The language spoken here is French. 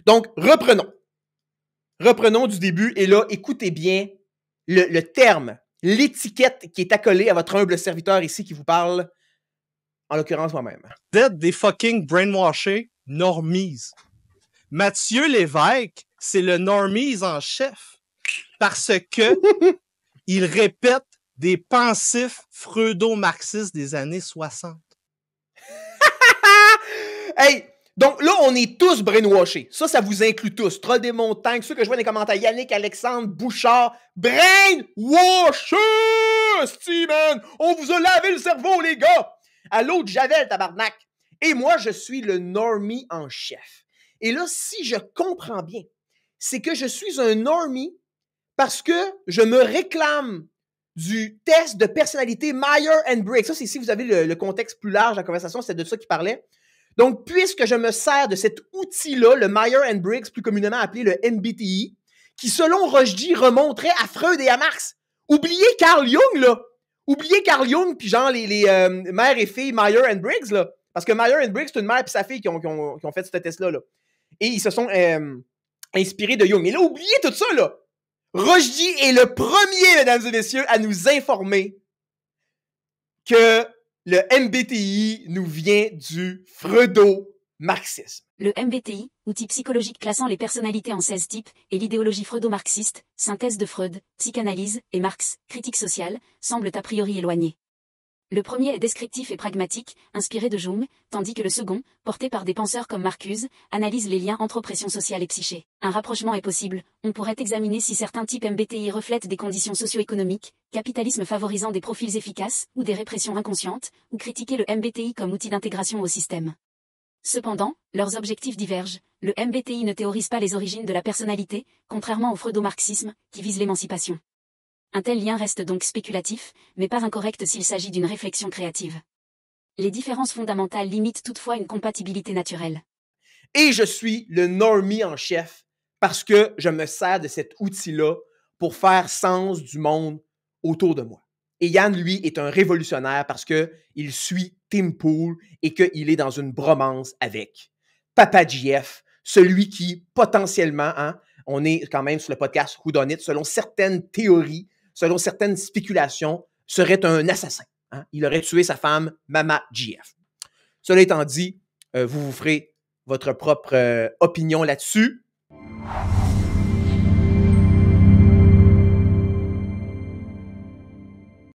Donc, reprenons. Reprenons du début. Et là, écoutez bien le terme, l'étiquette qui est accolée à votre humble serviteur ici qui vous parle, en l'occurrence moi-même. D'être des fucking brainwashés normies. Mathieu Lévesque, c'est le normies en chef. Parce que il répète des pensifs freudo-marxistes des années 60. Hey! Donc là, on est tous brainwashés. Ça vous inclut tous. Troll des montagnes, ceux que je vois dans les commentaires, Yannick, Alexandre, Bouchard, brainwashés! Steven! On vous a lavé le cerveau, les gars! À l'autre, Javel, tabarnak. Et moi, je suis le normie en chef. Et là, si je comprends bien, c'est que je suis un normie parce que je me réclame du test de personnalité Myers-Briggs. Ça, c'est si vous avez le contexte plus large de la conversation, c'est de ça qu'il parlait. Donc, puisque je me sers de cet outil-là, le Myers-Briggs, plus communément appelé le MBTI, qui, selon Rushdie, remonterait à Freud et à Marx. Oubliez Carl Jung, là. Oubliez Carl Jung, puis genre les mères et filles Myers-Briggs, là. Parce que Myers-Briggs, c'est une mère et sa fille qui ont fait ce test-là, là. Et ils se sont inspirés de Jung. Mais là, oubliez tout ça, là. Rushdie est le premier, mesdames et messieurs, à nous informer que le MBTI nous vient du freudo-marxisme. Le MBTI, outil psychologique classant les personnalités en 16 types, et l'idéologie freudo-marxiste, synthèse de Freud, psychanalyse, et Marx, critique sociale, semblent a priori éloignés. Le premier est descriptif et pragmatique, inspiré de Jung, tandis que le second, porté par des penseurs comme Marcuse, analyse les liens entre oppression sociale et psyché. Un rapprochement est possible, on pourrait examiner si certains types MBTI reflètent des conditions socio-économiques, capitalisme favorisant des profils efficaces, ou des répressions inconscientes, ou critiquer le MBTI comme outil d'intégration au système. Cependant, leurs objectifs divergent, le MBTI ne théorise pas les origines de la personnalité, contrairement au freudo-marxisme, qui vise l'émancipation. Un tel lien reste donc spéculatif, mais pas incorrect s'il s'agit d'une réflexion créative. Les différences fondamentales limitent toutefois une compatibilité naturelle. Et je suis le normie en chef parce que je me sers de cet outil-là pour faire sens du monde autour de moi. Et Yann, lui, est un révolutionnaire parce qu'il suit Tim Pool et qu'il est dans une bromance avec Papa GF, celui qui, potentiellement, on est quand même sur le podcast Who Done It, selon certaines théories, selon certaines spéculations, serait un assassin. Il aurait tué sa femme, Mama GF. Cela étant dit, vous ferez votre propre opinion là-dessus.